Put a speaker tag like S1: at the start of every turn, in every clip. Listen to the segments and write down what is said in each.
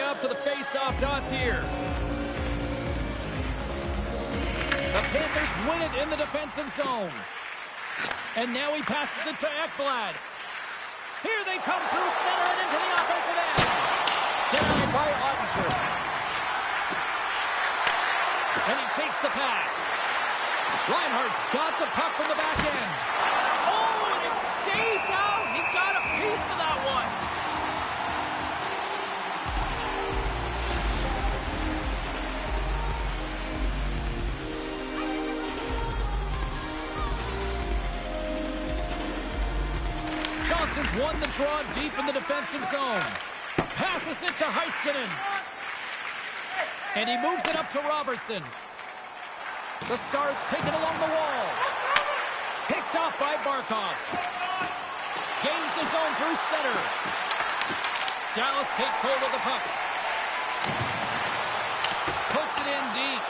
S1: up to the face-off dots here. The Panthers win it in the defensive zone. And now he passes it to Ekblad. Here they come through center and into the offensive end. Denied by Ottinger. And he takes the pass. Reinhardt's got the puck from the back end. Oh, and it stays out. He got a piece of that one. Johnson's won the draw deep in the defensive zone. Passes it to Heiskanen. And he moves it up to Robertson. The Stars take it along the wall. Picked off by Barkov. Gains the zone through center. Dallas takes hold of the puck. Puts it in deep.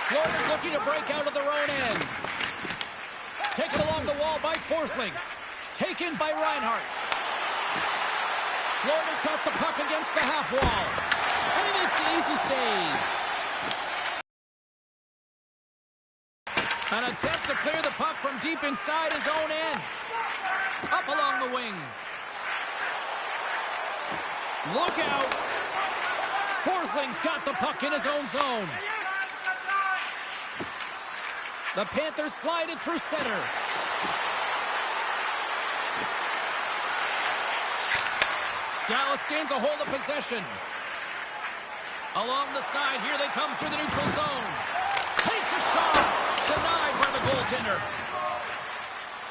S1: Florida's looking to break out of their own end. Taken along the wall by Forsling. Taken by Reinhardt. Florida's got the puck against the half wall. And he makes the easy save. An attempt to clear the puck from deep inside his own end. Up along the wing. Look out. Forsling's got the puck in his own zone. The Panthers slide it through center. Dallas gains a hold of possession. Along the side, here they come through the neutral zone. Takes a shot. Denied by the goaltender.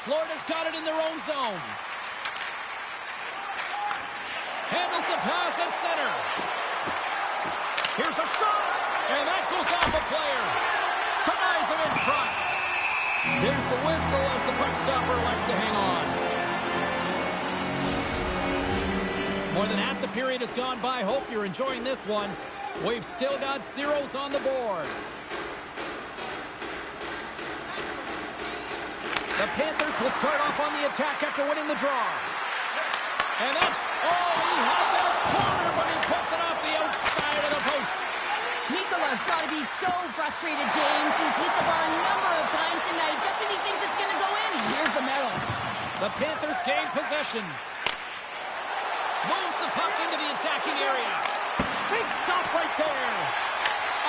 S1: Florida's got it in their own zone. Handles the pass at center. Here's a shot. And that goes off the player. Denies him in front. There's the whistle as the puck stopper likes to hang on. More than half the period has gone by. Hope you're enjoying this one. We've still got zeros on the board. The Panthers will start off on the attack after winning the draw. And that's... Oh, he had that corner, but he puts it off the outside of the post.
S2: Mikola's got to be so frustrated, James. He's hit the bar a number of times tonight. Just when he thinks it's going to go in, here's the medal.
S1: The Panthers gain possession. Moves the puck into the attacking area. Big stop right there.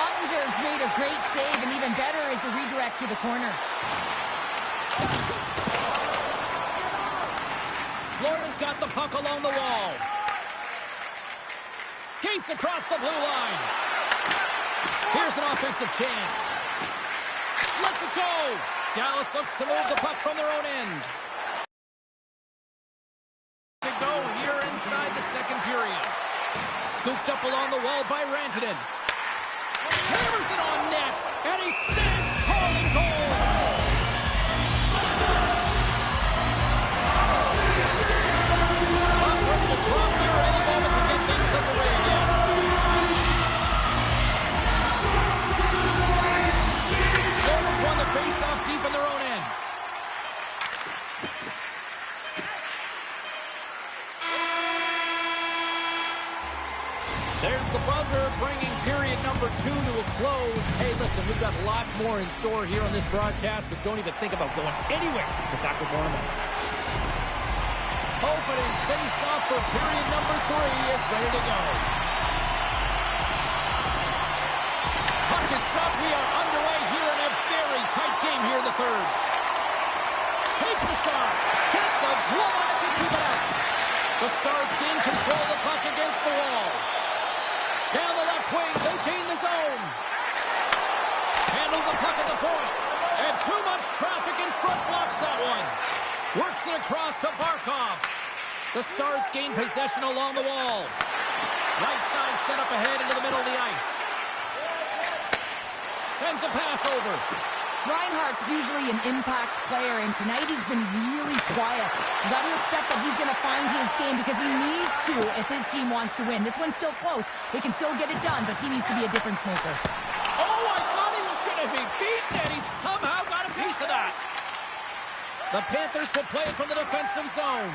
S2: Ottinger's made a great save, and even better is the redirect to the corner.
S1: Florida's got the puck along the wall. Skates across the blue line. Here's an offensive chance. Lets it go. Dallas looks to move the puck from their own end. To go here inside the second period. Scooped up along the wall by Rantanen. Hammers it on net, and he stands tall in goal. Puck ready to drop here any moment to get things underway again. Florida's won the face-off deep in their own end. There's the buzzer, bringing period number 2 to a close. Hey, listen, we've got lots more in store here on this broadcast, so don't even think about going anywhere. Get back with more on that. Opening face-off for period number 3 is ready to go. Puck is dropped. We are underway here in a very tight game here in the third. Takes a shot. Gets a glove on it to keep it out. The Stars gain control of the puck against the wall. Down the left wing, they gain the zone. Handles the puck at the point. And too much traffic in front blocks that one. Works it across to Barkov. The Stars gain possession along the wall. Right side set up ahead into the middle of the ice. Sends a pass over.
S2: Reinhardt's usually an impact player, and tonight he's been really quiet. You got to expect that he's going to find his game because he needs to if his team wants to win. This one's still close. They can still get it done, but he needs to be a difference maker.
S1: Oh, I thought he was going to be beaten, and he somehow got a piece of that. The Panthers will play it from the defensive zone.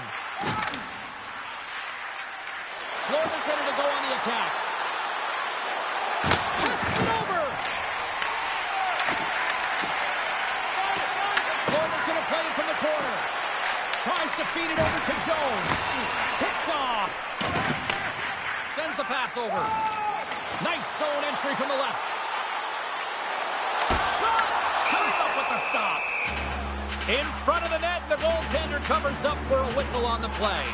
S1: Florida's ready to go on the attack. Passes it over. Florida's going to play it from the corner. Tries to feed it over to Jones. Picked off. Sends the pass over. Nice zone entry from the left. Shot! Comes up with the stop. In front of the net, the goaltender covers up for a whistle on the play.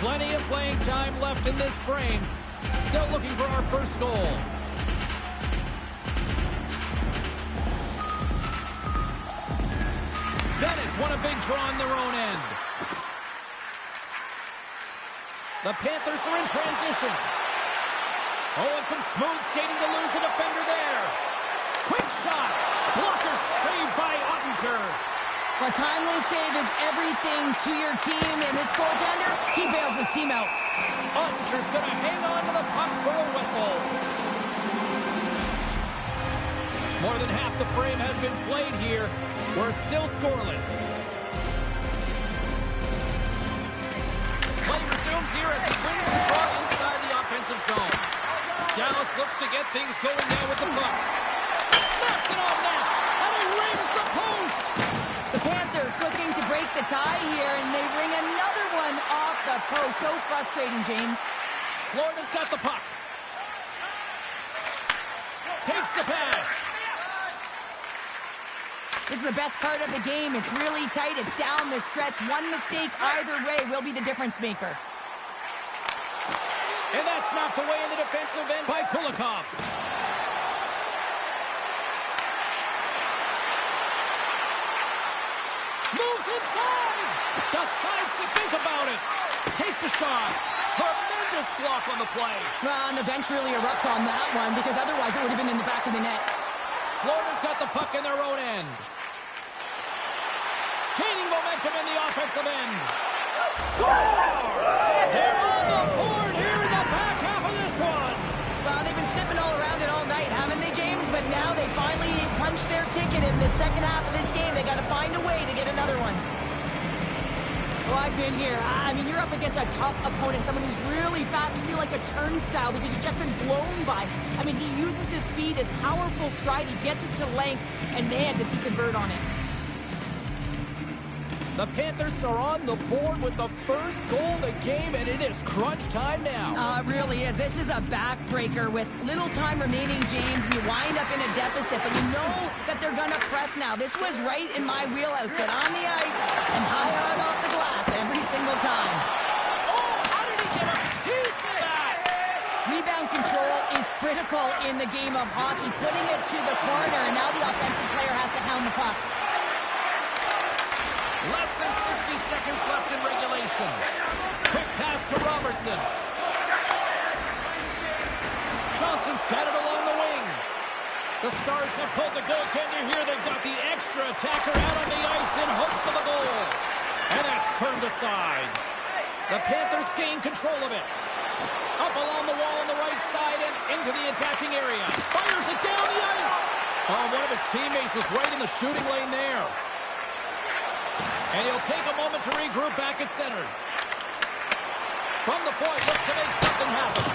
S1: Plenty of playing time left in this frame. Still looking for our first goal. Bennett's won a big draw in their own end. The Panthers are in transition. Oh, and some smooth skating to lose a defender there. Quick shot. Blocker saved by Ottinger.
S2: A timely save is everything to your team, and this goaltender, he bails his team out.
S1: Ottinger's going to hang on to the puck for a whistle. More than half the frame has been played here. We're still scoreless. Play resumes here as he wins the draw inside the offensive zone. Dallas looks to get things going now with the puck. Snaps it on net, and he rings the post.
S2: The Panthers looking to break the tie here, and they ring another one off the post. So frustrating, James.
S1: Florida's got the puck. Takes the pass.
S2: This is the best part of the game. It's really tight. It's down the stretch. One mistake either way will be the difference maker.
S1: And that's knocked away in the defensive end by Kulikov. Moves inside. Decides to think about it. Takes a shot. Tremendous block on the play.
S2: Well, and the bench really erupts on that one because otherwise it would have been in the back of the net.
S1: Florida's got the puck in their own end. Gaining momentum in the offensive end. Scores! They're on the board here in the back half of this one.
S2: Well, they've been sniffing all around it all night, haven't they, James? But now they finally punched their ticket in the second half of this game. They got to find a way to get another one. Well, I've been here. I mean, you're up against a tough opponent, someone who's really fast. You feel like a turnstile because you've just been blown by. I mean, he uses his speed, his powerful stride. He gets it to length, and man, does he convert on it.
S1: The Panthers are on the board with the first goal of the game, and it is crunch time now.
S2: It really is. This is a backbreaker with little time remaining, James. You wind up in a deficit, but you know that they're going to press now. This was right in my wheelhouse. Get on the ice and high arm off the glass every single time.
S1: Oh, how did he get a piece of that?
S2: Rebound control is critical in the game of hockey. Putting it to the corner, and now the offensive player has to hound the puck.
S1: Less than 60 seconds left in regulation. Quick pass to Robertson. Johnston's got it along the wing. The Stars have pulled the goaltender here. They've got the extra attacker out on the ice in hopes of a goal. And that's turned aside. The Panthers gain control of it. Up along the wall on the right side and into the attacking area. Fires it down the ice. Oh, one of his teammates was right in the shooting lane there. And he'll take a moment to regroup back at center. From the point, looks to make something happen.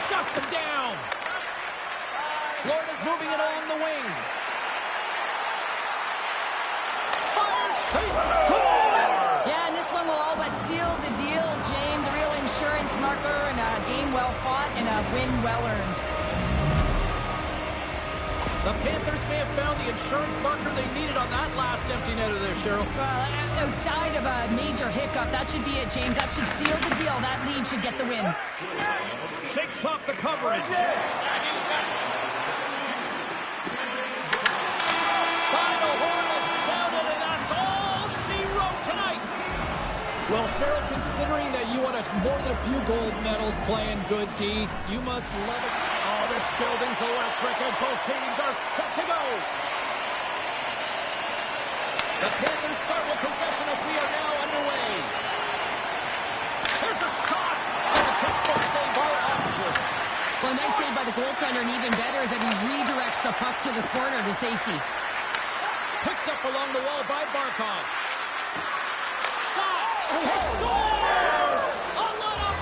S1: Shuts him down. Florida's moving it along the wing. Fire! They score!
S2: Yeah, and this one will all but seal the deal, James. A real insurance marker and a game well fought and a win well earned.
S1: The Panthers may have found the insurance marker they needed on that last empty netter there, Cheryl.
S2: Well, outside of a major hiccup, that should be it, James. That should seal the deal. That lead should get the win.
S1: Shakes off the coverage. Final horn is sounded, and that's all she wrote tonight. Well, Cheryl, considering that you won more than a few gold medals playing good D, you must love it. Oh, this building's electric, and both teams are set to go. The Panthers start with possession as we are now underway. There's a shot. That's a textbook save by Ottinger.
S2: Well, nice save by the goaltender, and even better is that he redirects the puck to the corner to safety.
S1: Picked up along the wall by Barkov. Shot! Scores! A lot of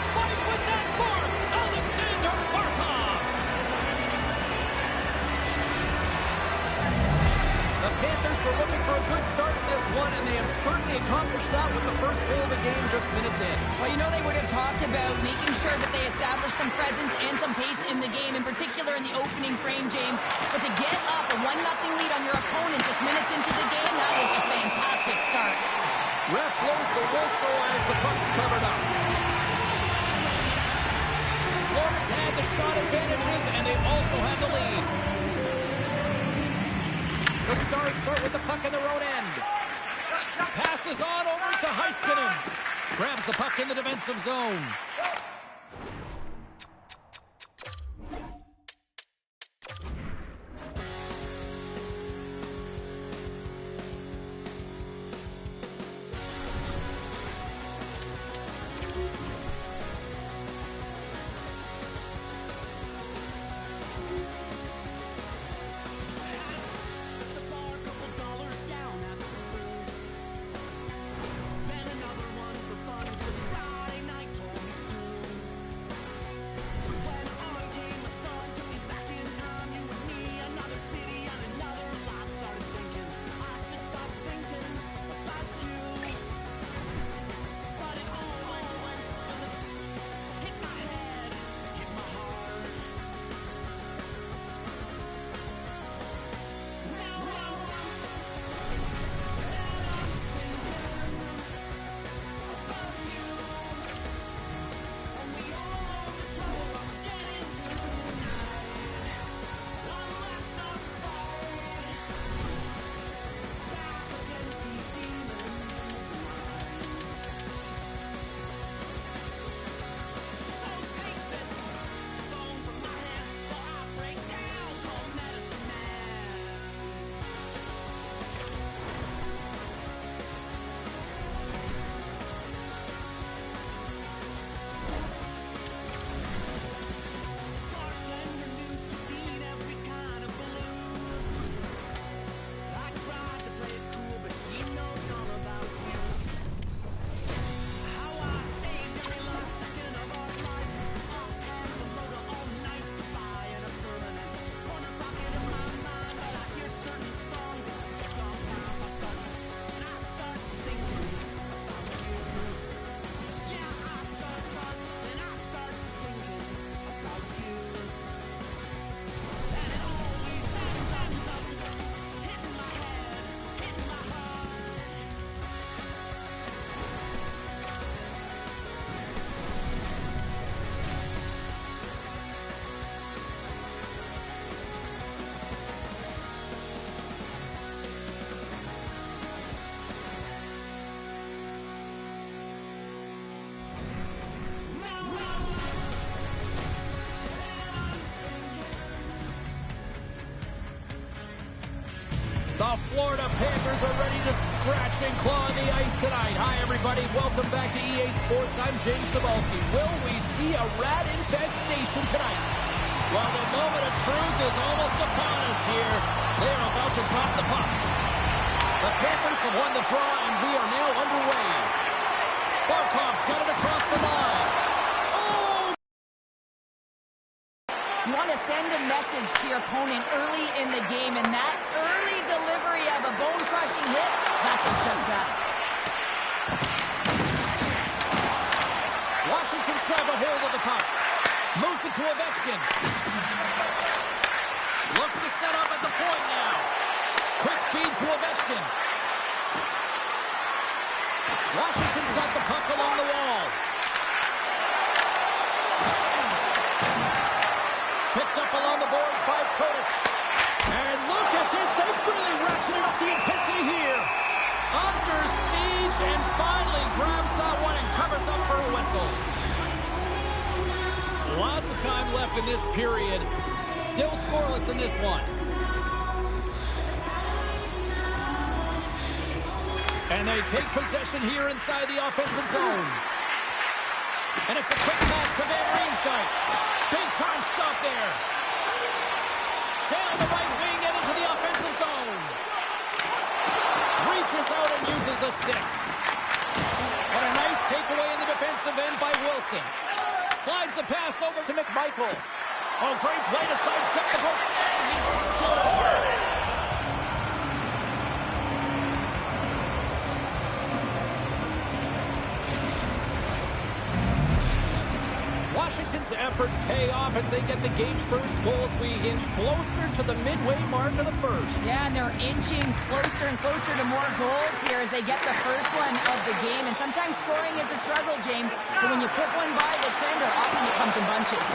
S1: The Panthers were looking for a good start in this one, and they have certainly accomplished that with the first goal of the game just minutes in.
S2: Well, you know they would have talked about making sure that they established some presence and some pace in the game, in particular in the opening frame, James. But to get up a 1-0 lead on your opponent just minutes into the game, that is a fantastic start.
S1: Ref blows the whistle as the puck's covered up. Florida's had the shot advantages, and they also have the lead. The Stars start with the puck in their own end. Passes on over to Heiskanen. Grabs the puck in the defensive zone. The Florida Panthers are ready to scratch and claw on the ice tonight. Hi, everybody. Welcome back to EA Sports. I'm James Cebulski. Will we see a rat infestation tonight? Well, the moment of truth is almost upon us here. They are about to drop the puck. The Panthers have won the draw, and we are now underway. Barkov's got it across the line.
S2: You want to send a message to your opponent early in the game, and that early delivery of a bone-crushing hit, that was just that.
S1: Washington's grabbed a hold of the puck. Moves it to Ovechkin. Looks to set up at the point now. Quick feed to Ovechkin. Washington's got the puck along the wall. Picked up along the boards by Curtis. And look at this. They've really ratcheted up the intensity here. Under siege and finally grabs that one and covers up for a whistle. Lots of time left in this period. Still scoreless in this one. And they take possession here inside the offensive zone. And it's a quick pass to Van Riemsdyk. Big time stop there. Down the right wing and into the offensive zone. Reaches out and uses the stick. And a nice takeaway in the defensive end by Wilson. Slides the pass over to McMichael. Oh, great play to sidestep the goal. And he scores. Capitals' efforts pay off as they get the game's first goals. We inch closer to the midway mark of the first.
S2: Yeah, and they're inching closer and closer to more goals here as they get the first one of the game. And sometimes scoring is a struggle, James, but when you put one by the tender, often it comes in bunches.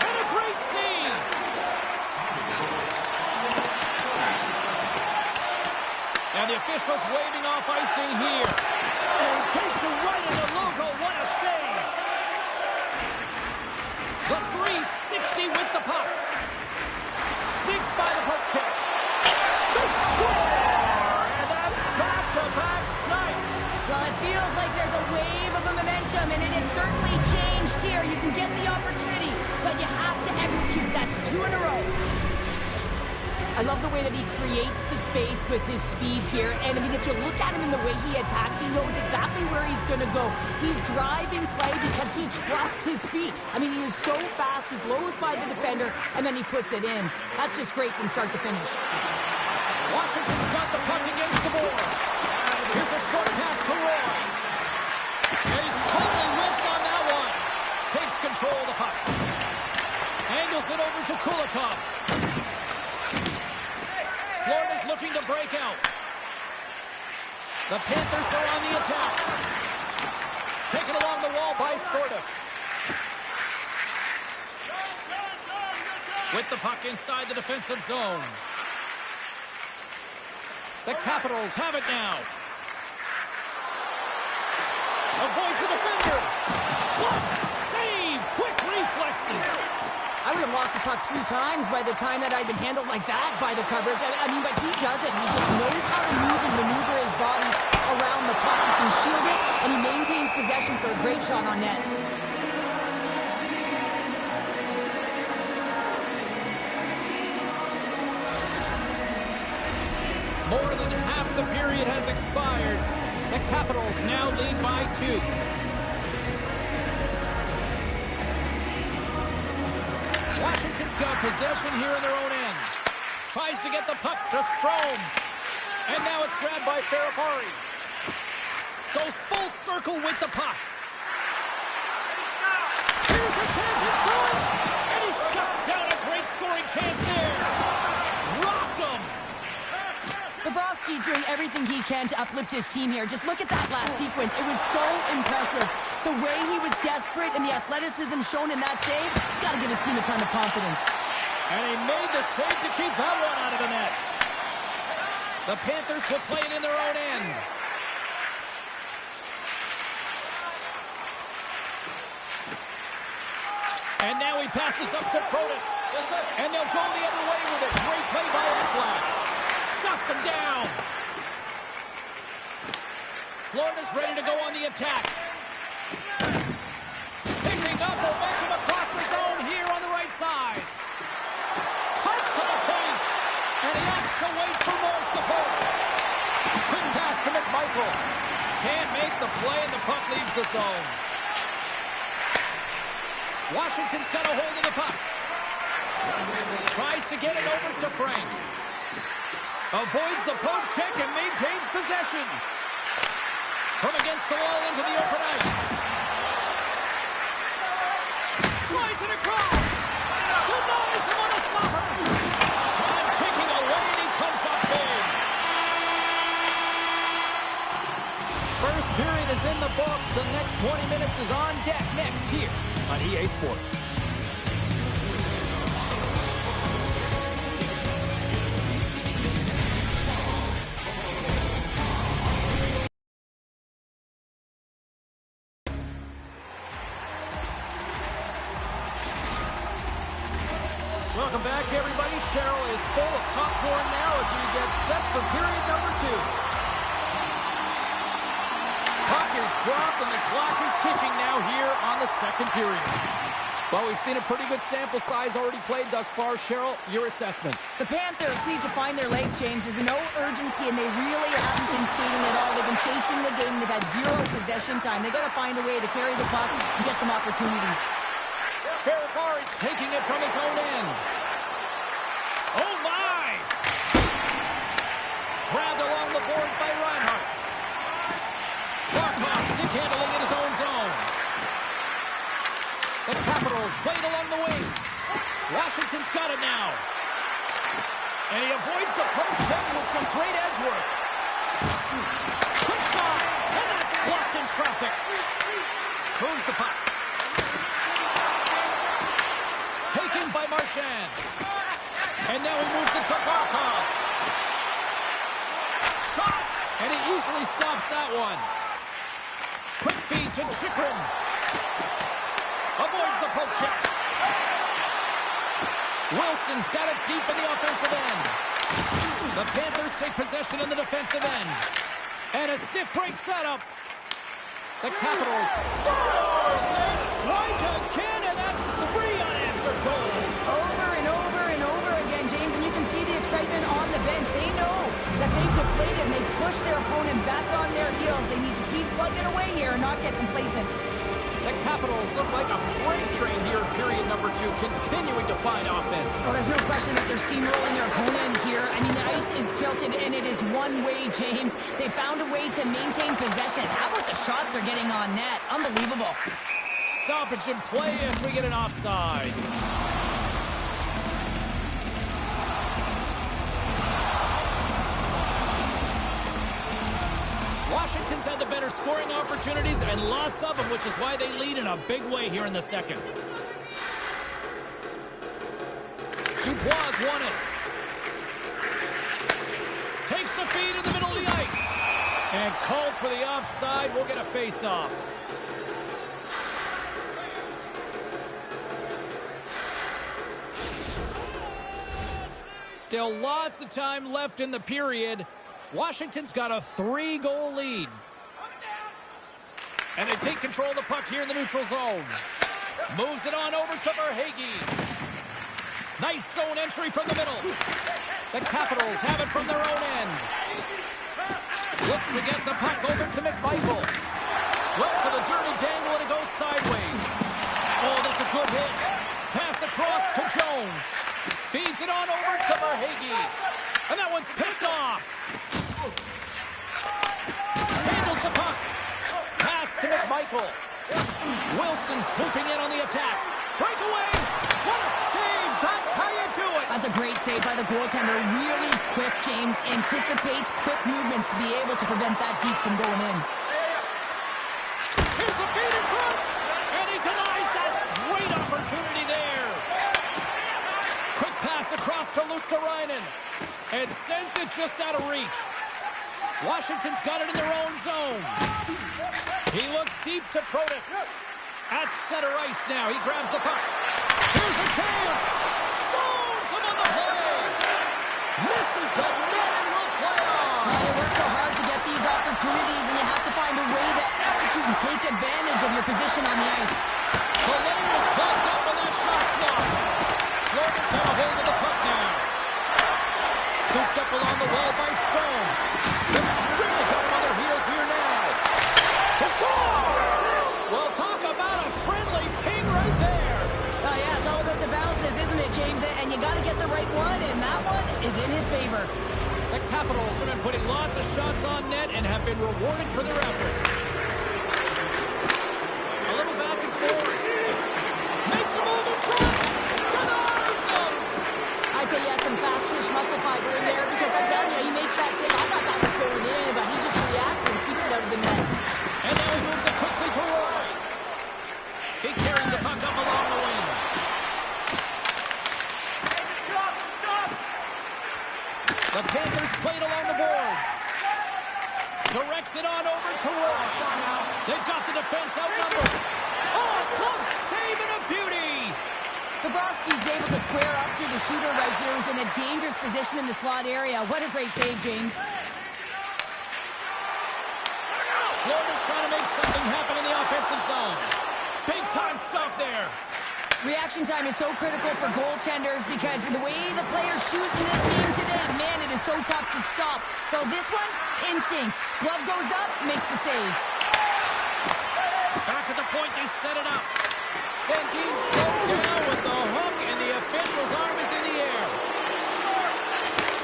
S1: And a great save! And the official's waving off icing here. And he takes it right in the logo. What a save! The 360 with the puck. Sneaks by the poke check. The score! And that's back-to-back snipes.
S2: Well, it feels like there's a wave of momentum, and it has certainly changed here. You can get the opportunity, but you have to execute. That's 2 in a row. I love the way that he creates the space with his speed here. And, I mean, if you look at him in the way he attacks, he knows exactly where he's going to go. He's driving play because he trusts his feet. I mean, he is so fast. He blows by the defender, and then he puts it in. That's just great from start to finish.
S1: Washington's got the puck against the boards. Here's a short pass to Roy. And he totally whiffs on that one. Takes control of the puck. Angles it over to Kulikov. Florida's looking to break out. The Panthers are on the attack. Taken along the wall by Sorda. With the puck inside the defensive zone. The Capitals have it now. Avoids the defender. Clutch save. Quick reflexes.
S2: I would have lost the puck 3 times by the time that I'd been handled like that by the coverage. I mean, but he doesn't. He just knows how to move and maneuver his body around the puck. He can shield it, and he maintains possession for a great shot on net.
S1: More than half the period has expired. The Capitals now lead by 2. Washington's got possession here in their own end. Tries to get the puck to Strome. And now it's grabbed by Ferrapari. Goes full circle with the puck. Here's a chance in front. And he shuts down a great scoring chance there. Rocked him.
S2: Bobrovsky's doing everything he can to uplift his team here. Just look at that last sequence. It was so impressive. The way he was desperate and the athleticism shown in that save, he's got to give his team a ton of confidence.
S1: And he made the save to keep that one out of the net. The Panthers will play it in their own end. And now he passes up to Protas. And they'll go the other way with it. Great play by Ekblad. Shuts him down. Florida's ready to go on the attack. Picking up momentum across the zone here on the right side. Cuts to the point. And he has to wait for more support. Quick pass to McMichael. Can't make the play and the puck leaves the zone. Washington's got a hold of the puck. Tries to get it over to Frank. Avoids the poke check and maintains possession. From against the wall into the open ice. Slides it across. Denies him on a slapper. Time ticking away and he comes up big. First period is in the books. The next 20 minutes is on deck next here on EA Sports. Welcome back, everybody. Cheryl is full of popcorn now as we get set for period number 2. Puck is dropped and the clock is ticking now here on the second period. Well, we've seen a pretty good sample size already played thus far. Cheryl, your assessment.
S2: The Panthers need to find their legs, James. There's been no urgency, and they really haven't been skating at all. They've been chasing the game. They've had 0 possession time. They've got to find a way to carry the puck and get some opportunities.
S1: Ferrapari's taking it from his own end. Oh, my! Grabbed along the board by Reinhart. Barkov stick handling in his own zone. The Capitals Capitals play it along the wing. Washington's got it now. And he avoids the poke check with some great edge work. Quick shot, and that's blocked in traffic. Moves the puck. Taken by Marchand. And now he moves it to Barkov. Shot, and he easily stops that one. Quick feed to Chychrun. Avoids the poke check. Wilson's got it deep in the offensive end. The Panthers take possession in the defensive end. And a stick break setup. The Capitals scores! They strike again, and that's 3 unanswered goals.
S2: Over and over and over again, James, and you can see the excitement on the bench. They know that they've deflated and they've pushed their opponent back on their heels. They need to keep plugging away here and not get complacent.
S1: The Capitals look like a freight train here in period number 2, continuing to find offense.
S2: Well, there's no question that they're steamrolling their opponent here. I mean, the ice is tilted, and it is one way, James. They found a way to maintain possession. How about the shots they're getting on net? Unbelievable.
S1: Stoppage in play as we get an offside. Washington's had the better scoring opportunities, and lots of them, which is why they lead in a big way here in the second. Dubois won it. Takes the feed in the middle of the ice. And called for the offside. We'll get a face-off. Still lots of time left in the period. Washington's got a 3-goal lead. And they take control of the puck here in the neutral zone. Moves it on over to Verhaeghe. Nice zone entry from the middle. The Capitals have it from their own end. Looks to get the puck over to McMichael. Went for the dirty dangle and it goes sideways. Oh, that's a good hit. Pass across to Jones. Feeds it on over to Verhaeghe. And that one's picked off. Handles the puck. Pass to McMichael. Wilson swooping in on the attack. Breakaway. What a save. That's how you do it.
S2: That's a great save by the goaltender. Really quick, James. Anticipates quick movements to be able to prevent that deep from going in.
S1: Here's a feed in front. And he denies that great opportunity there. Quick pass across to Luosterainen. And sends it just out of reach. Washington's got it in their own zone. He looks deep to Protas. At center ice now. He grabs the puck. Here's a chance. Stones him on the play. Misses the net and will play on.
S2: You work so hard to get these opportunities, and you have to find a way to execute and take advantage of your position on the ice.
S1: The lane was clogged up and that shot's blocked. Florida's got a hold of the puck now. Scooped up along the wall by Strome. Really got him on their heels here now. The scores! Well, talk about a friendly ping right there.
S2: Oh, yeah, it's all about the bounces, isn't it, James? And you got to get the right one, and that one is in his favor.
S1: The Capitals have been putting lots of shots on net and have been rewarded for their efforts. A little back and forth. Makes a move in front. Denies him.
S2: I'd say he has some fast twitch muscle fiber in there, because I'm telling you, he makes that save. I thought that was going in, but he just reacts and keeps it out of the net.
S1: And now he moves it quickly to Roy. He carries the puck up along the wing. The Panthers played along the boards. Directs it on over to Roy. They've got the defense outnumbered. Oh, a close save and a beauty.
S2: Bobrovsky's able to square up to the shooter right here, who's in a dangerous position in the slot area. What a great save, James.
S1: Florida's trying to make something happen in the offensive zone. Big time stop there.
S2: Reaction time is so critical for goaltenders because the way the players shoot in this game today, man, it is so tough to stop. So this one, instincts. Glove goes up, makes the save.
S1: Back at the point, they set it up. Sandin slowed down with the hook, and the official's arm is in the air.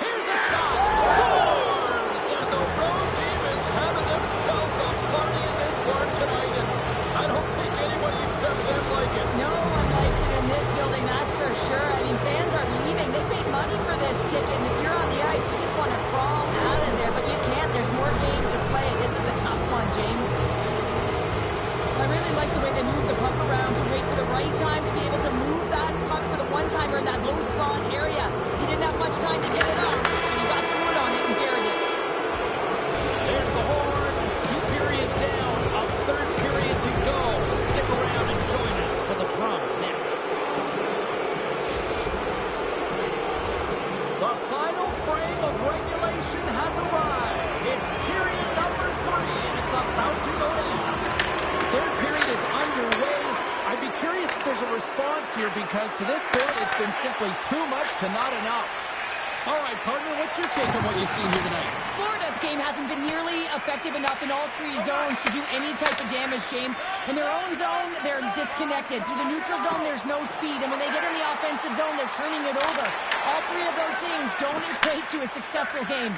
S1: Here's a shot. Scores! And the road team is having themselves a party in this bar tonight, and I don't think anybody except them like it.
S2: No one likes great time to be able to move that puck for the one-timer in that low slot area. He didn't have much time to get it off, but he got some wood on it and buried it.
S1: There's the horn. 2 periods down. A third period to go. Stick around and join us for the drama next. The final frame of regulation has arrived. It's period number 3, and it's about to go down. Third period is underway. I'd be curious if there's a response here because to this point it's been simply too much to not enough. All right, partner, what's your take on what you've seen here tonight?
S2: Florida's game hasn't been nearly effective enough in all 3 zones to do any type of damage, James. In their own zone, they're disconnected. Through the neutral zone, there's no speed. And when they get in the offensive zone, they're turning it over. All 3 of those things don't equate to a successful game.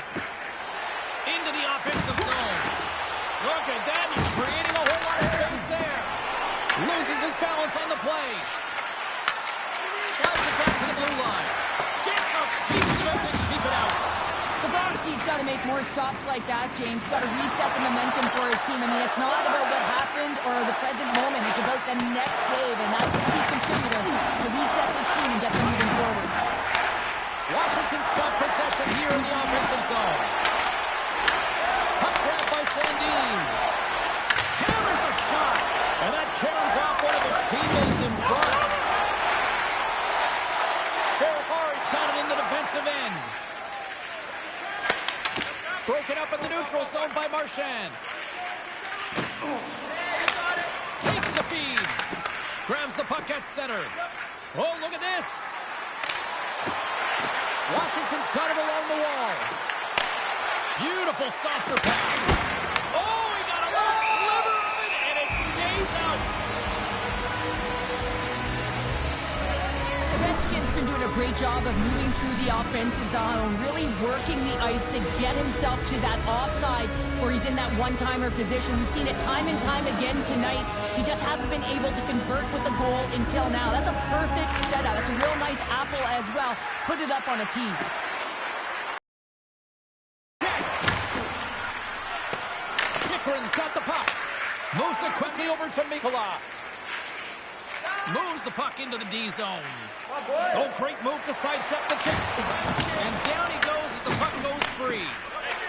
S1: Into the offensive zone. Look at that. He's creating a whole lot of space there. Loses his balance on the play. Slides it back to the blue line. Gets a piece of it to keep it out.
S2: Bobrovsky's got to make more stops like that, James. Got to reset the momentum for his team. I mean, it's not about what happened or the present moment. It's about the next save, and that's the key contributor to reset this team and get them moving forward.
S1: Washington's got possession here in the offensive zone. Puck grab by Sandin. Hammers a shot, and that carries off one of his teammates in front. Ferrari's got it in the defensive end. Broken up in the neutral zone by Marchand. Takes the feed. Grabs the puck at center. Oh, look at this. Washington's got it along the wall. Beautiful saucer pass. Oh, he got a little sliver of it, and it stays out.
S2: Ovechkin's been doing a great job of moving through the offensive zone, really working the ice to get himself to that offside where he's in that one-timer position. We've seen it time and time again tonight. He just hasn't been able to convert with the goal until now. That's a perfect setup. That's a real nice apple as well. Put it up on a tee.
S1: Chychrun's got the puck. Moves it quickly over to Mikula. Moves the puck into the D zone. Oh, great move to sidestep the kick. And down he goes as the puck goes free.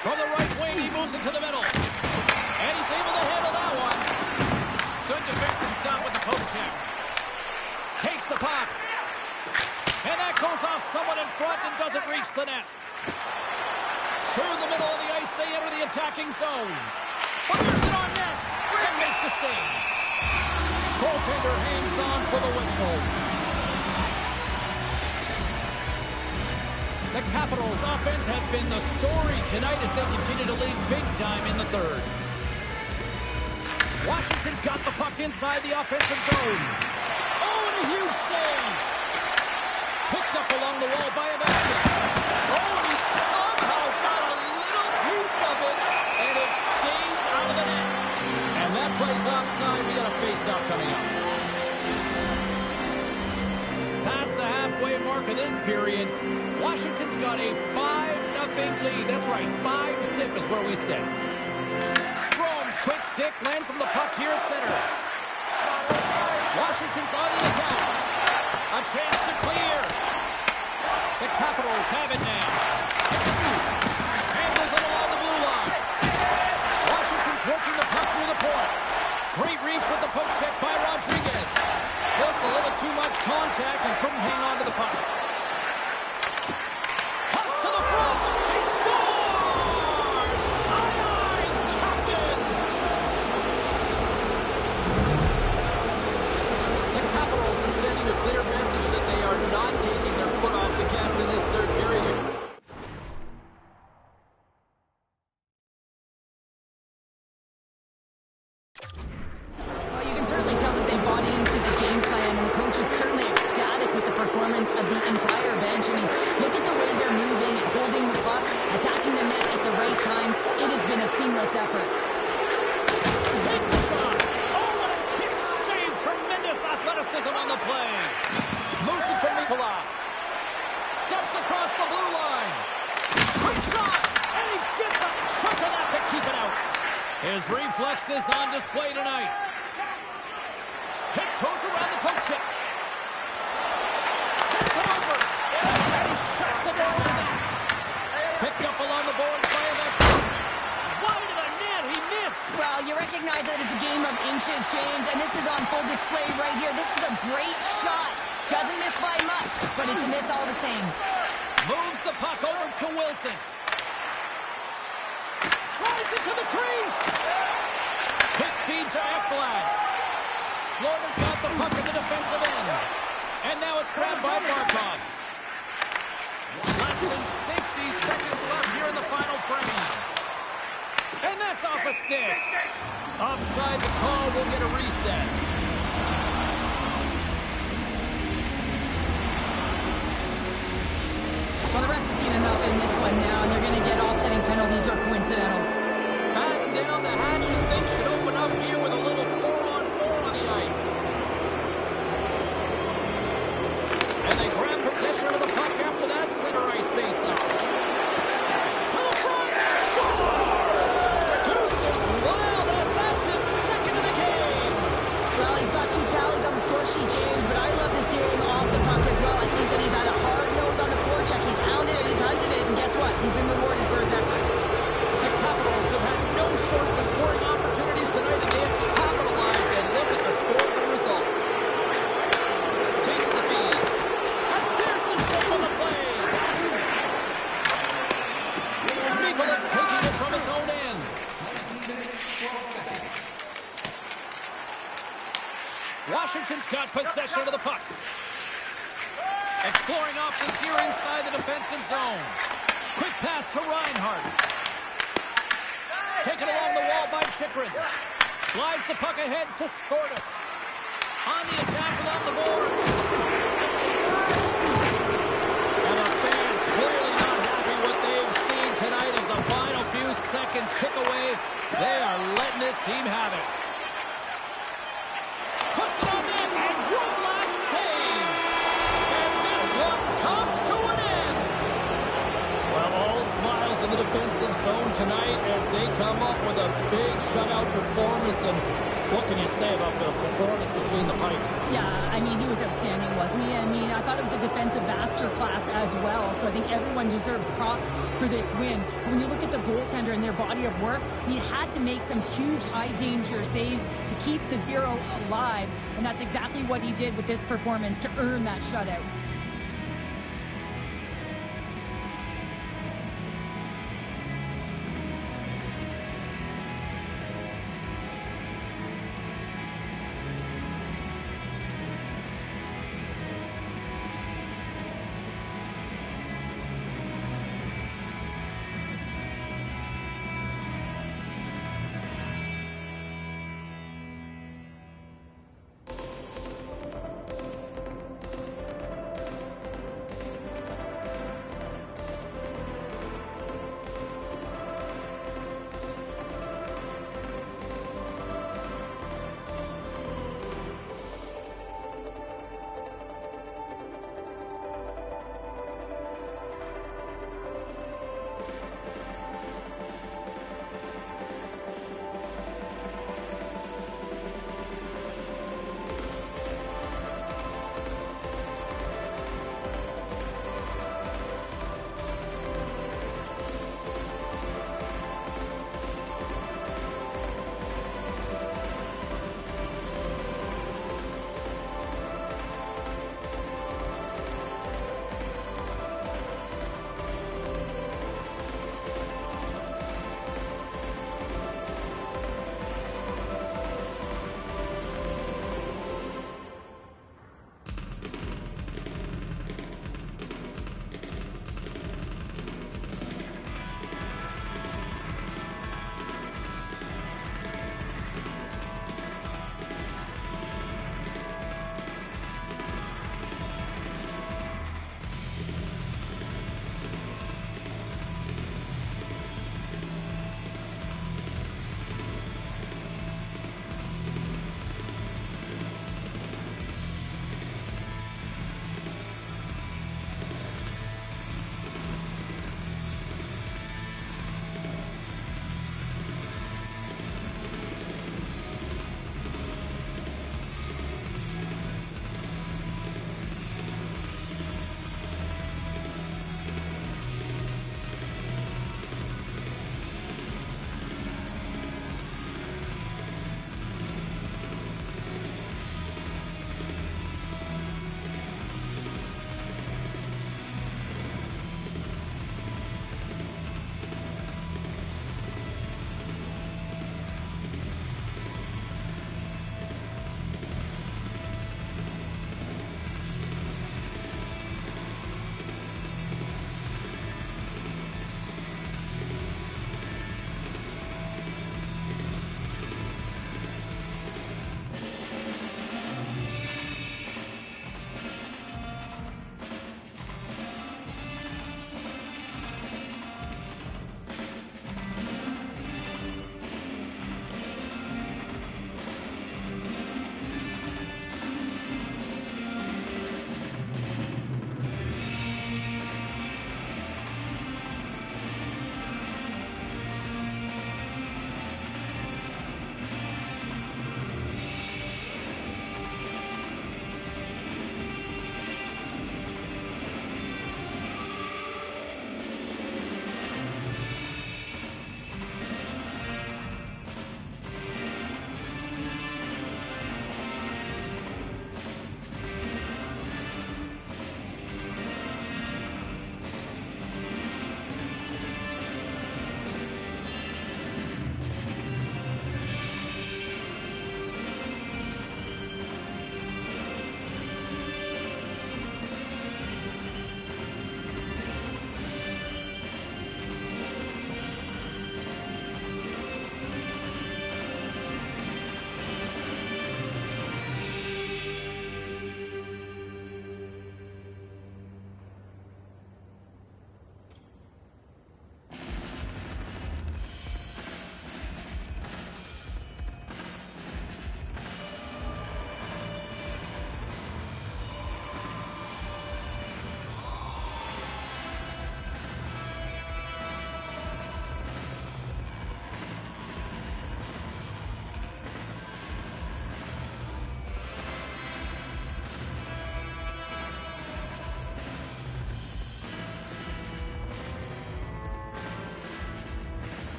S1: From the right wing, he moves it to the middle. And he's able to handle that one. Good defensive stop with the poke check. Takes the puck. And that goes off someone in front and doesn't reach the net. Through the middle of the ice, they enter the attacking zone. Fires it on net. And makes the save. Goaltender hangs on for the whistle. The Capitals' offense has been the story tonight as they continue to lead big time in the third. Washington's got the puck inside the offensive zone. Oh, and a huge save. Picked up along the wall by Ovechkin. Oh, and he somehow got a little piece of it, and it stays out of the net. And that plays offside. We got a face-off coming up. Past the halfway mark of this period, Washington's got a 5-0 lead. That's right, 5-zip is where we sit. Strom's quick stick lands from the puck here at center. Washington's on the attack. A chance to clear. The Capitals have it now. Handles it along the blue line. Washington's working the puck near the point. Great reach with the poke check by Rodriguez. Just a little too much contact and couldn't hang on to the puck. Cuts to the front. He scores! Aye, Captain! The Capitals are sending a clear message that they are not taking their foot off the gas in this third period. His reflexes on display tonight. Tiptoes around the poke check. Sends him over. And he shuts the door on that. Picked up along the boards by Ovechkin. Wide of the net. He missed.
S2: Well, you recognize that it's a game of inches, James, and this is on full display right here. This is a great shot. Doesn't miss by much, but it's a miss all the same.
S1: Moves the puck over to Wilson. Drives it to the crease. Quick feed to Ekblad. Florida's got the puck in the defensive end. And now it's grabbed by Barkov. Less than 60 seconds left here in the final frame. And that's off a stick. Offside the call will get a reset.
S2: Well, the refs have seen enough in this one now, and they're going to get offsetting penalties or coincidentals.
S1: Batten down the hatches. Things should open up here with a little 4-on-4 on the ice. And they grab possession of the puck after that center ice face-off. To the front. Scores! Deuces Wild as that's his second of the game.
S2: Well, he's got 2 tallies on the score sheet, James, but I love this game off the puck as well. I think that he's had a hard nose on the forecheck. He's hounded it, he's hunted it, and guess what? He's been rewarded for his efforts.
S1: The Capitals have had no shortage of scoring opportunities tonight, and they have capitalized, and look at the score as a result. Takes the feed. And there's the save on the play. Nicholas taking it from his own end. Washington's got possession of the puck. Exploring options here inside the defensive zone. Quick pass to Reinhart. Taken along the wall by Chychrun. Slides the puck ahead to Sorta. On the attack along the boards. And the fans clearly not happy what they've seen tonight as the final few seconds tick away. They are letting this team have it. Puts it on net, and one last save. And this one comes to an end. Well, all smiles in the defensive zone tonight as they come up with a big shutout performance. And what can you say about the performance between the pipes?
S2: Yeah, I mean, he was outstanding, wasn't he? I mean, I thought it was a defensive masterclass as well, so I think everyone deserves props for this win. When you look at the goaltender and their body of work, he had to make some huge high-danger saves to keep the zero alive, and that's exactly what he did with this performance to earn that shutout.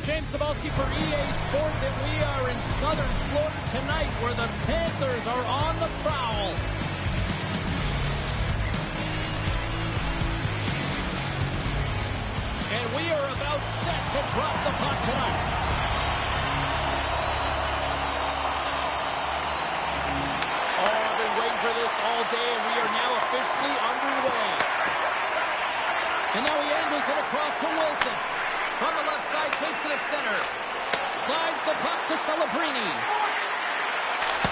S1: James Cebulski for EA Sports, and we are in southern Florida tonight where the Panthers are on the prowl. And we are about set to drop the puck tonight. Oh, I've been waiting for this all day, and we are now officially underway. And now he angles it across to Wilson. From the left side, takes it at center. Slides the puck to Celebrini.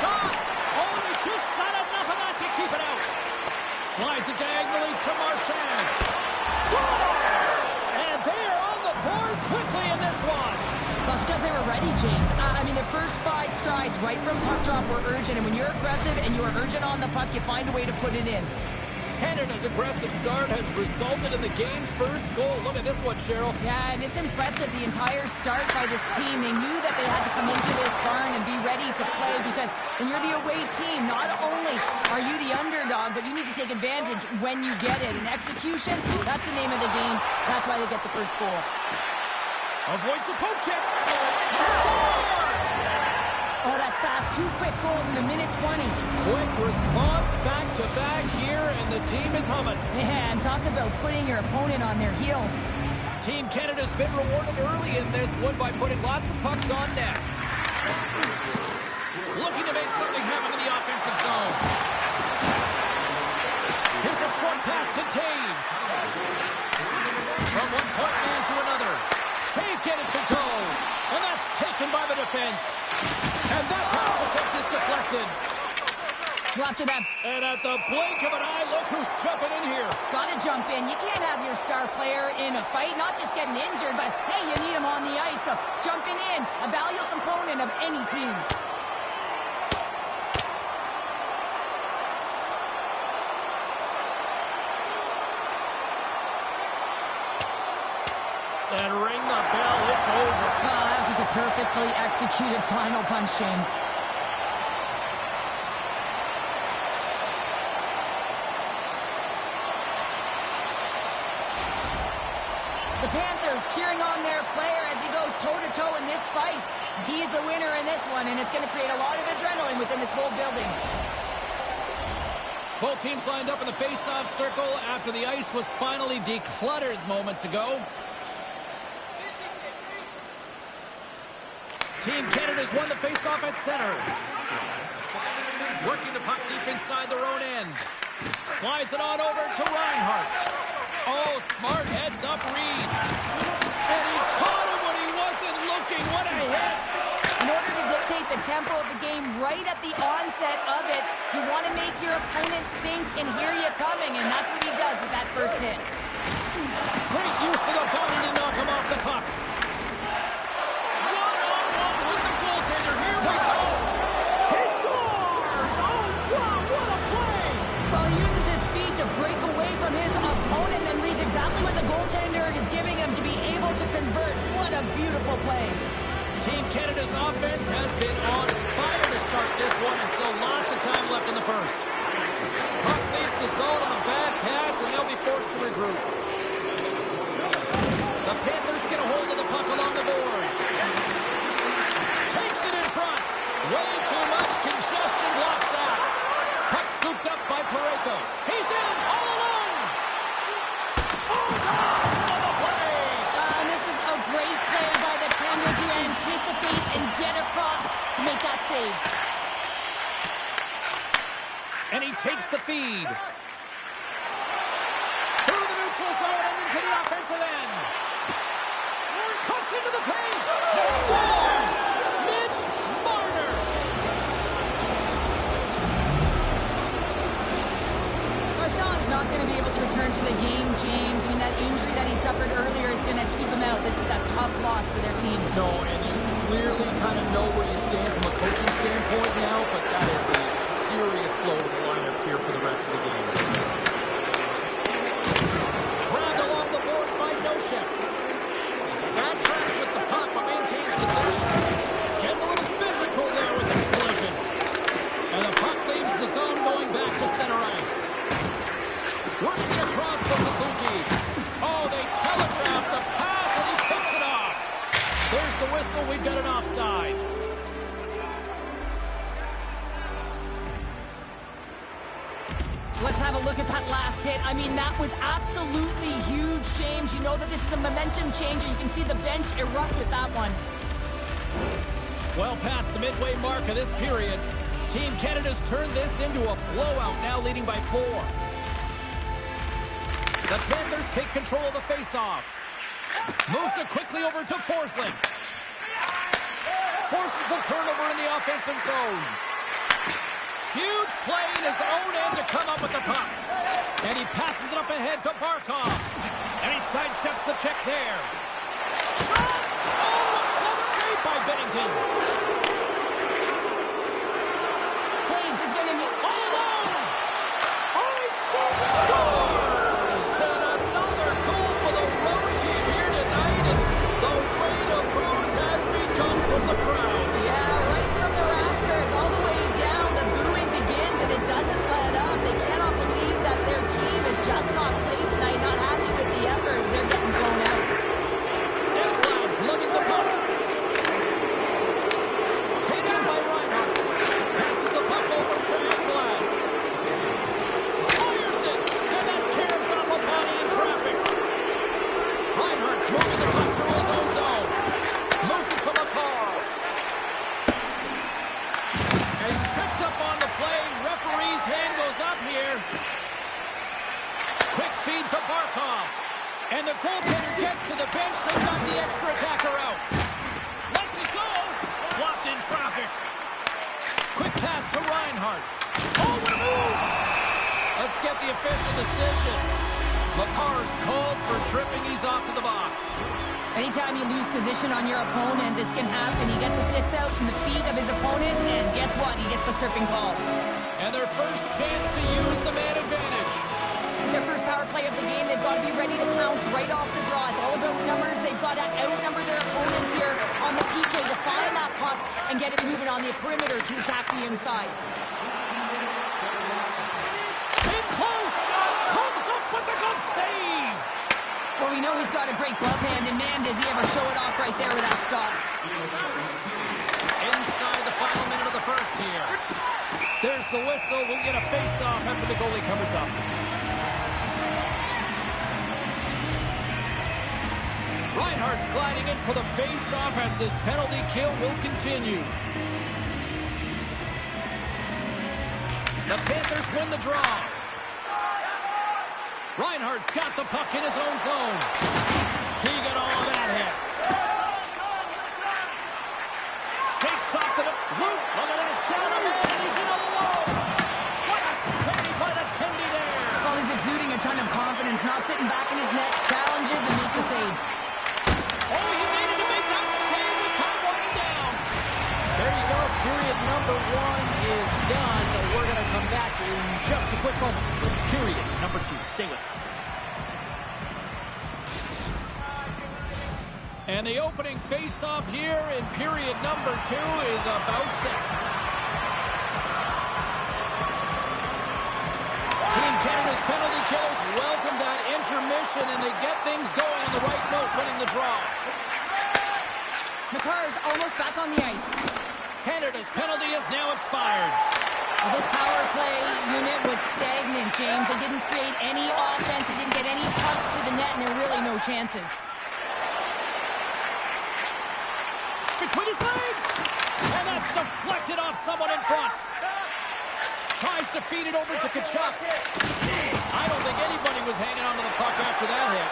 S1: Shot! Oh, he just got enough of that to keep it out. Slides it diagonally to Marchand. Scores! And they are on the board quickly in this one.
S2: That's because they were ready, James. I mean, the first 5 strides right from puck drop were urgent, and when you're aggressive and you are urgent on the puck, you find a way to put it in.
S1: Canada's aggressive start has resulted in the game's first goal. Look at this one, Cheryl.
S2: Yeah, and it's impressive, the entire start by this team. They knew that they had to come into this barn and be ready to play, because when you're the away team, not only are you the underdog, but you need to take advantage when you get it. And execution, that's the name of the game. That's why they get the first goal.
S1: Avoids the poke check.
S2: Scores! Oh, that's fast. 2 quick goals in a minute 20.
S1: Quick response back-to-back here, and the team is humming.
S2: Man, talk about putting your opponent on their heels.
S1: Team Canada's been rewarded early in this one by putting lots of pucks on net. Looking to make something happen in the offensive zone. Here's a short pass to Taves. From one point man to another. Can't get it to go. And that's taken by the defense. And that pass attempt is deflected.
S2: Well, after that,
S1: And at the blink of an eye, look who's jumping in here.
S2: gotta jump in. You can't have your star player in a fight, not just getting injured, but hey, you need him on the ice. So jumping in, a valuable component of any team.
S1: And ring the bell, it's over.
S2: Oh, that was just a perfectly executed final punch, James. The Panthers cheering on their player as he goes toe-to-toe in this fight. He's the winner in this one, and it's going to create a lot of adrenaline within this whole building.
S1: Both teams lined up in the face-off circle after the ice was finally decluttered moments ago. Team Canada's won the face-off at center. Working the puck deep inside their own end. Slides it on over to Reinhart. Oh, smart heads-up read. And he caught him when he wasn't looking. What a hit.
S2: In order to dictate the tempo of the game right at the onset of it, you want to make your opponent think and hear you coming, and that's what he does with that first hit.
S1: Great use of the body to knock him off the puck. One-on-one with the goaltender. Here we go. He scores! Oh, wow, what a play!
S2: Well, he uses his speed to break away from his opponent and reads exactly what the goaltender is giving him to be able to convert. What a beautiful play.
S1: Team Canada's offense has been on fire to start this one, and still lots of time left in the first. Puck leaves the zone on a bad pass, and they'll be forced to regroup. The Panthers get a hold of the puck along the boards. Takes it in front. Way too much congestion blocks that. Puck scooped up by Parayko. He's in all alone. Oh, dodge on the play.
S2: And this is a great play by the tender to anticipate and get across to make that save.
S1: And he takes the feed. Through the neutral zone and into the offensive end. Cuts into the paint. Scores! Mitch Marner.
S2: Marchand's not going to be able to return to the game, James. I mean, that injury that he suffered earlier is going to keep him out. This is that tough loss for their team.
S1: No, and you clearly kind of know where you stand from a coaching standpoint now, but that is a serious blow to the lineup here for the rest of the game. Grabbed along the boards by Nosek. Bad tracks with the puck, but maintains possession. Getting a little physical there with that collision. And the puck leaves the zone going back to center ice. Works it across to Suzuki. Oh, they telegraph whistle, we've got an offside.
S2: Let's have a look at that last hit. I mean, that was absolutely huge, James. You know that this is a momentum changer. You can see the bench erupt with that one.
S1: Well past the midway mark of this period, Team Canada's turned this into a blowout, now leading by 4. The Panthers take control of the faceoff. Moves it quickly over to Forsling. Forces the turnover in the offensive zone. Huge play in his own end to come up with the puck. And he passes it up ahead to Barkov. And he sidesteps the check there. Shot! Oh, what a close save by Bennington.
S2: Toews is going to need...
S1: All alone! Scores! And another goal for the road team here tonight. And the rain of boos has begun from the crowd.
S2: Yeah, right from the rafters all the way down. The booing begins and it doesn't let up. They cannot believe that their team has just not played tonight, not happy with the efforts. They're getting blown out.
S1: Ekblad's lugging the puck. Taken by Reinhart. Passes the puck over to Ekblad. Fires it. And that caroms off a body in traffic. Reinhart's moving the puck through his own zone. Moves it to Makar. And he's tripped up on the play. Referee's hand goes up here. Quick feed to Barkov. And the goaltender gets to the bench. They've got the extra attacker out. Lets it go. Blocked in traffic. Quick pass to Reinhart. Oh, what a move! Let's get the official decision. Makar's called for tripping. He's off to the box.
S2: Anytime you lose position on your opponent, this can happen. He gets the sticks out from the feet of his opponent, and guess what? He gets the tripping call.
S1: And their first chance to use the man advantage.
S2: Their first power play of the game, they've got to be ready to pounce right off the draw. It's all about numbers. They've got to outnumber their opponent here on the PK to find that puck and get it moving on the perimeter to attack the inside.
S1: In close! Comes up with a good save!
S2: Well, we know he's got a great glove hand, and man, does he ever show it off right there with that stop.
S1: Inside the final minute of the first here. There's the whistle. We'll get a face-off after the goalie covers up. Reinhart's gliding in for the face-off as this penalty kill will continue. The Panthers win the draw. Reinhart's got the puck in his own zone. He got all of that hit. Shakes off the loop. Look at this, down a man, and he's in alone. What a save by the Tendy there.
S2: Well, he's exuding a ton of confidence, not sitting back in his net, challenges and make the save.
S1: Oh, he needed to make that save with time winding down. There you go. Period number 1 is done. We're going to come back in just a quick moment with period number 2. Stay with us. And the opening face-off here in period number 2 is about set. Team Canada's penalty killers welcome that intermission, and they get things going on the right note, winning the draw.
S2: Makar's almost back on the ice.
S1: Canada's penalty is now expired.
S2: Well, this power play unit was stagnant, James. They didn't create any offense. They didn't get any pucks to the net, and there were really no chances.
S1: Between his legs! And that's deflected off someone in front. Tries to feed it over to Tkachuk. I don't think anybody was hanging on to the puck after that hit.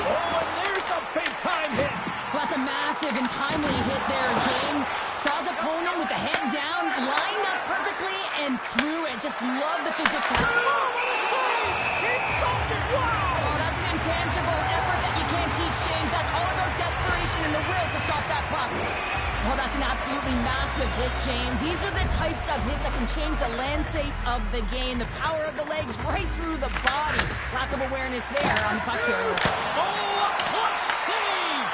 S1: Oh, and there's a big-time hit.
S2: Well, that's a massive and timely hit there, James. Saw his opponent with the head down, lined up perfectly, and threw it. Just love the physicality.
S1: Oh, what a save! He stopped it! Wow!
S2: Oh, that's an intangible effort that you can't teach, James. That's all about desperation and the will to stop that puck. Well, that's an absolutely massive hit, James. These are the types of hits that can change the landscape of the game. The power of the legs right through the body. Lack of awareness there on the puck carrier.
S1: Oh, a clutch save!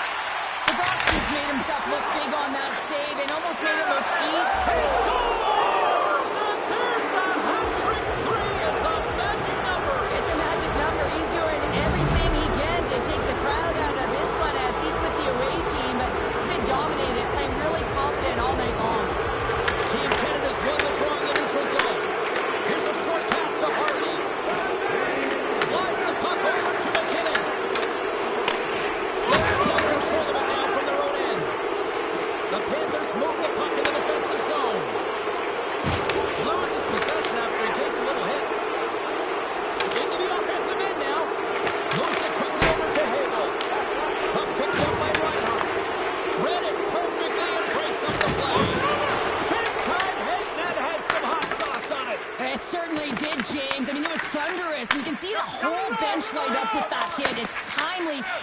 S2: Bobrovsky's made himself look big on that save and almost made it look easy.
S1: He scores! And there's the hat-trick 3 as the magic number.
S2: It's a magic number. He's doing everything he can to take the crowd out of this one as he's with the away team. But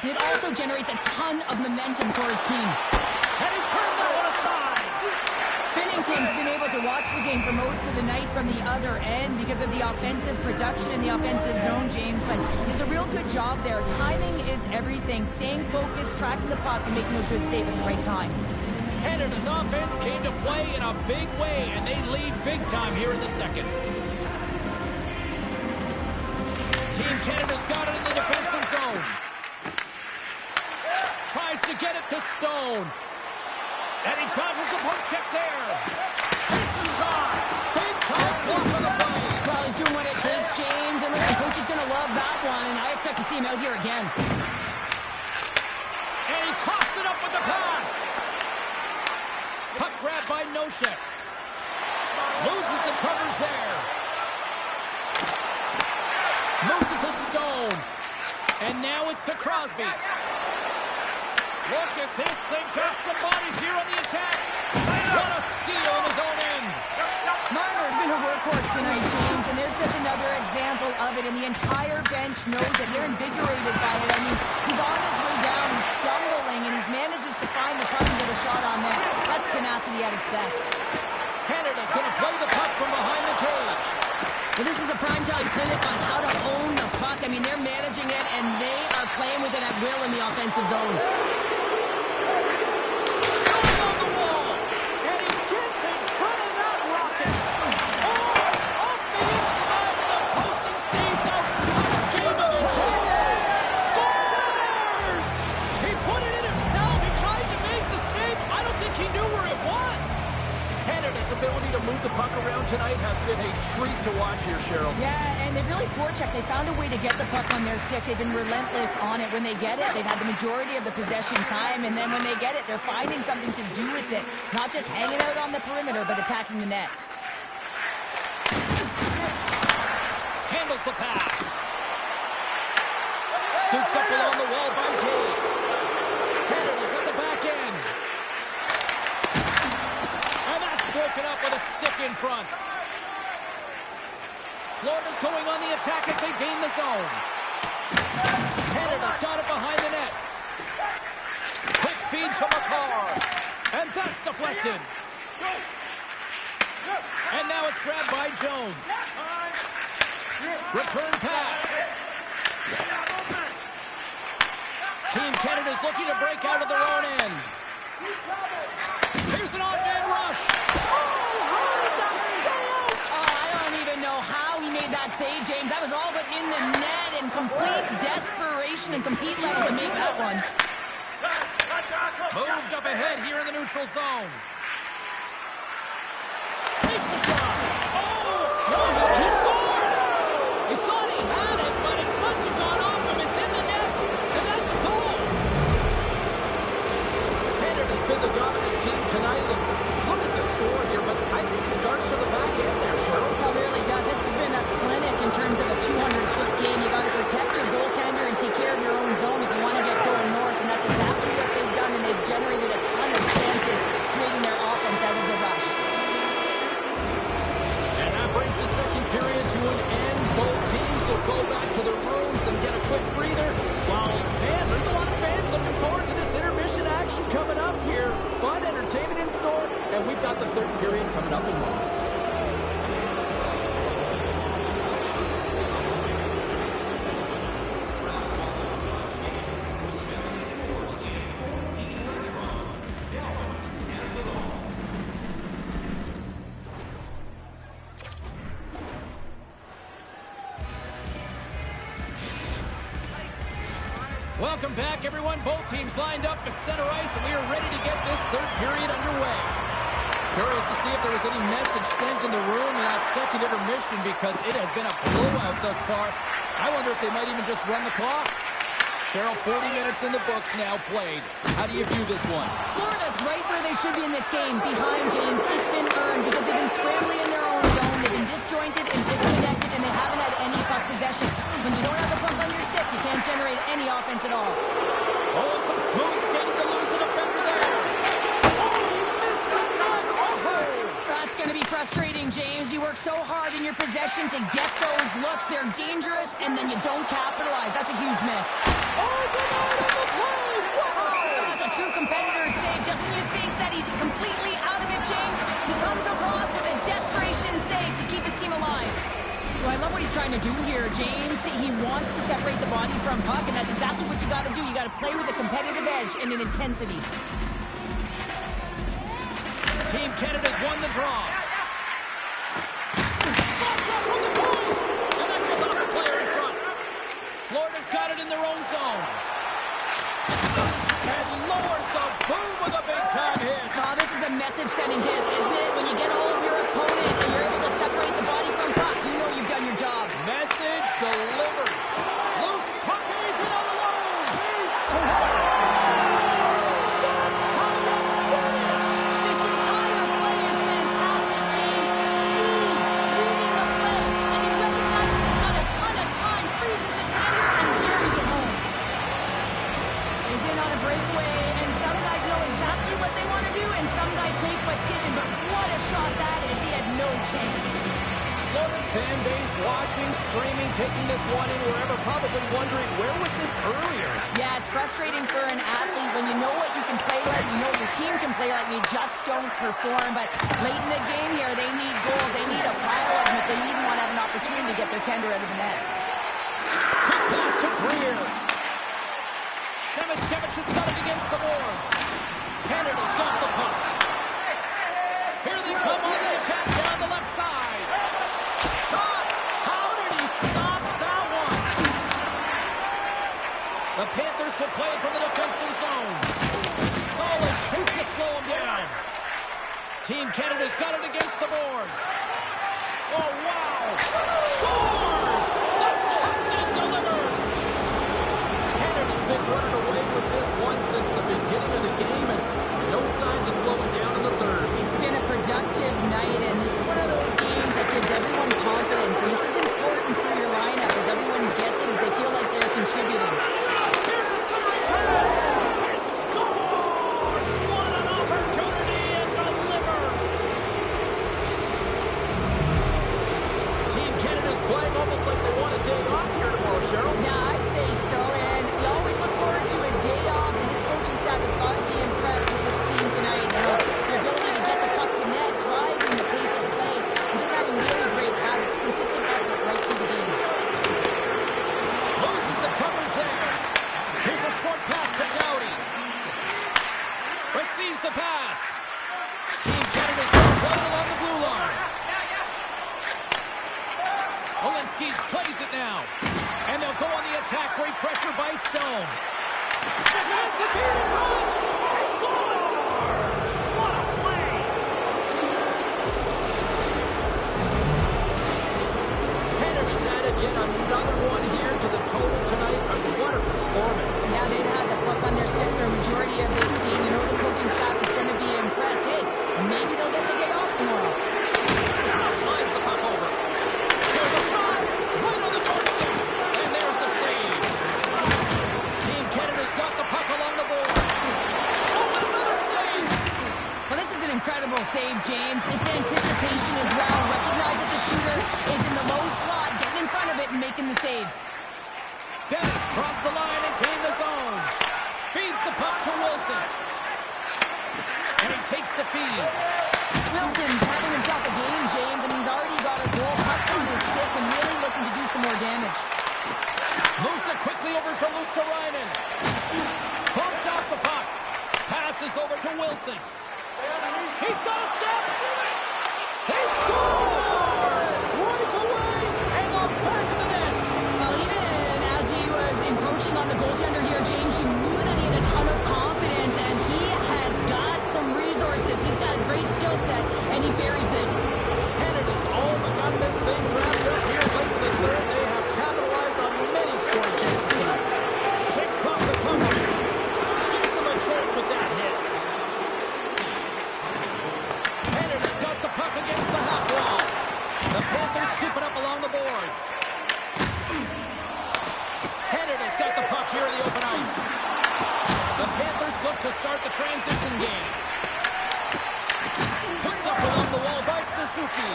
S2: and it also generates a ton of momentum for his team.
S1: And he turned that one aside.
S2: Binnington's been able to watch the game for most of the night from the other end because of the offensive production in the offensive zone, James, but he does a real good job there. Timing is everything. Staying focused, tracking the puck, and making a good save at the right time.
S1: Canada's offense came to play in a big way, and they lead big time here in the second. Team Canada's got it in the defensive zone. Tries to get it to Stone. And he dodges the poke check there. Takes a shot. Big time block on the play.
S2: Well, he's doing what it takes, James, and the coach is going to love that one. I expect to see him out here again.
S1: And he coughs it up with the pass. Puck grab by Nosek. Loses the covers there. Moves it to Stone. And now it's to Crosby. Look at this. They've got some bodies here on the attack. What a steal in his own end.
S2: Marner's been a workhorse tonight, James, and there's just another example of it, and the entire bench knows that they're invigorated by it. I mean, he's on his way down, he's stumbling, and he manages to find the puck and get a shot on net. That's tenacity at its best.
S1: Canada's going to play the puck from behind the cage.
S2: Well, this is a primetime clinic on how to own the puck. I mean, they're managing it, and they are playing with it at will in the offensive zone.
S1: Shot on the wall. And he gets in front of that rocket. Oh, off the inside of the post and stays out. Game of inches. Scores! He put it in himself. He tried to make the save. I don't think he knew where it was. Canada's ability to move the puck around tonight has been a treat to watch here, Cheryl.
S2: Yeah, and they've really forechecked. They found a way to get the puck on their stick. They've been relentless on it. When they get it, they've had the majority of the possession time, and then when they get it, they're finding something to do with it. Not just hanging out on the perimeter, but attacking the net.
S1: Handles the pass. Scooped up along the wall by Taves. Canada's at the back end. And that's broken up with a stick in front. Florida's going on the attack as they gain the zone. Canada's got it behind the net. Quick feed to Makar. And that's deflected. And now it's grabbed by Jones. Return pass. Team Canada's looking to break out of their own end. Here's an odd-man rush.
S2: Oh, how did that stay out? Oh, I don't even know how he made that save, James. That was all but in the net, and complete desperation and compete level to make that one.
S1: Moved up ahead here in the neutral zone. Takes the shot. Oh, he scores! He thought he had it, but it must have gone off him. It's in the net, and that's a goal. Canada's been the dominant team tonight, and look at the score here, but I think it starts to the back end there, Cheryl.
S2: It really does. This has been a clinic in terms of a 200-foot game. You got to protect your goaltender and take care of your own zone if you want to get going north, and that's exactly what they've done, and they've generated a ton of chances creating their offense out of the rush.
S1: And that brings the second period to an end. Both teams will go back to their rooms and get a quick breather. Well, man, there's a lot of fans looking forward to this intermission action coming up here. Fun entertainment in store, and we've got the third period coming up in moments. Welcome back, everyone. Both teams lined up at center ice, and we are ready to get this third period underway. Curious to see if there was any message sent in the room in that second intermission, because it has been a blowout thus far. I wonder if they might even just run the clock. Cheryl, 40 minutes in the books now played. How do you view this one?
S2: Florida's right where they should be in this game, behind James. It's been earned because they've been scrambling in their own zone. They've been disjointed and disconnected, and they haven't had any puck possession. When you don't have the puck on your stick, you can't generate any offense at all.
S1: Oh, some smooth skating to lose a defender there. Oh, he missed the net. Oh!
S2: That's going to be frustrating, James. You work so hard in your possession to get those looks. They're dangerous, and then you don't capitalize. That's a huge miss.
S1: Oh,
S2: body from puck, and that's exactly what you got to do. You got to play with a competitive edge and an intensity.
S1: Team Canada's won the draw. Slots up from the point, and that goes off the player in front. Florida's got it in their own zone. And lowers the boom with a big-time hit.
S2: Oh, this is a message-sending hit, isn't it? When you get all of your opponent and you're able to separate the body from puck, you know you've done your job.
S1: Message delivered. Loose puck is in on the load. That's how you finish.
S2: This entire play is fantastic, James. Speed, reading the play, and he recognizes he's got a ton of time, freezes the tender, and buries it home. He's in on a breakaway, and some guys know exactly what they want to do, and some guys take what's given, but what a shot that is. He had no chance.
S1: Florida's fan base watching, streaming, taking this one in wherever, probably wondering, where was this earlier?
S2: Yeah, it's frustrating for an athlete when you know what you can play like, you know what your team can play like, and you just don't perform. But late in the game here, they need goals. They need a pile of them if they even want to have an opportunity to get their tender out of the net.
S1: Quick pass to Greer. Samoskevich has got it against the boards. Canada's got the puck. Here they come on the attack down the left side. Shot! How did he stop that one? The Panthers will play it from the defensive zone. Solid check to slow him down. Team Canada's got it against the boards. Oh, wow! Scores! The captain delivers! Canada's been running away with this one since the beginning of the game, and no signs of slowing down in the third.
S2: It's been a productive night, and this is one of those games that gives everyone confidence, and this is important for your lineup as everyone gets it, as they feel like they're contributing.
S1: Here's a centering pass! It scores! What an opportunity! It delivers! Team Canada's playing almost like they want a day off here tomorrow, Cheryl.
S2: Yeah, I'd say so, and you always look forward to a day off, and this coaching staff has got to be impressed with this team tonight. Their ability to get the puck to net, driving the pace of play, and just having really great habits, consistent effort right through the game.
S1: Loses the coverage there. Here's a short pass to Doughty. Receives the pass. Team Canada's running along the blue line. Olenskis plays it now. And they'll go on the attack. Great pressure by Stone. Sends the feed in front. He scores! What a play! Canada's added yet another one here to the total tonight. What a performance.
S2: Yeah, they've had the puck on their stick for a majority of this game. You know the coaching staff is going to be impressed. Hey, maybe they'll get the day off tomorrow.
S1: Slides the puck over. Here's a shot. Right on the doorstep. And there's the save. Team Canada's got the puck along the boards. Oh, another save.
S2: Well, this is an incredible save, James. It's anticipation as well. Recognize that the shooter is in the low slot, getting in front of it and making the save.
S1: Bennett's crossed the line and gained the zone. Feeds the puck to Wilson. And he takes the feed.
S2: Wilson's having himself a game, James, and he's already got a goal. Puck's on his stick and really looking to do some more damage.
S1: Moves it quickly over to Luosterainen. Bumped off the puck. Passes over to Wilson. He's got a step. He scores! Breakaway and the back of the net.
S2: Well, even as he was encroaching on the goaltender here, James, you knew that he had a ton of confidence, and he has got some resources. He's got a great skill set, and he buries it.
S1: Canada's all but got this thing wrapped up here late in the third. They have capitalized on many scoring chances tonight. Shakes off the coverage. Gives them a choke with that hit. Canada's got the puck against the half wall. The Panthers scoop it up along the boards. Canada's got the puck here in the open ice. The Panthers look to start the transition game. Picked up along the wall by Suzuki.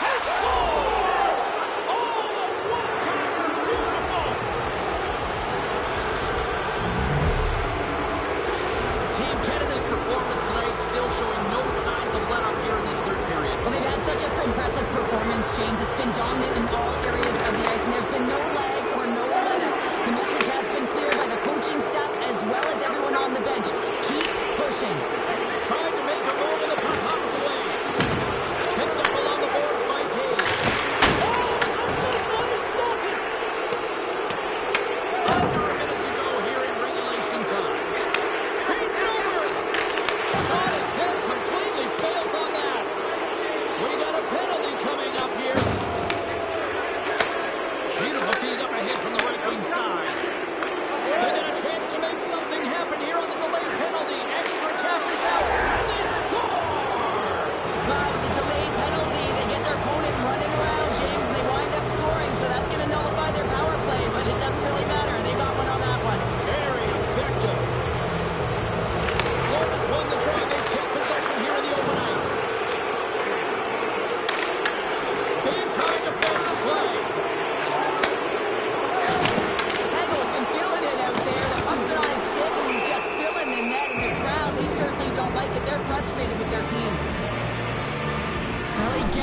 S1: He scores! Oh, the one-timer! Beautiful! Team Canada's performance tonight still showing no signs of let-up here in this third period.
S2: Well, they've had such an impressive performance, James. It's been dominant in all areas of the ice, and there's been no lag or no let-up. The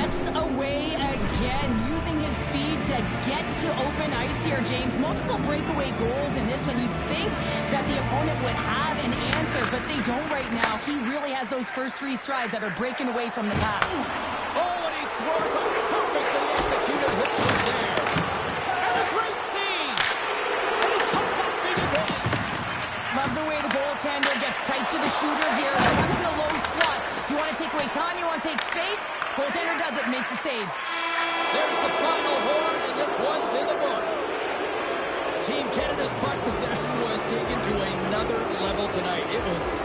S2: gets away again, using his speed to get to open ice here, James. Multiple breakaway goals in this one. You'd think that the opponent would have an answer, but they don't right now. He really has those first 3 strides that are breaking away from the pack.
S1: Oh, and he throws a perfectly executed hook shot there. And a great save. And he comes up big again.
S2: Love the way the goaltender gets tight to the shooter here. Comes in the low slot. You want to take away time, you want to take space. Goaltender does it, makes a save.
S1: There's the final horn, and this one's in the books. Team Canada's puck possession was taken to another level tonight. It was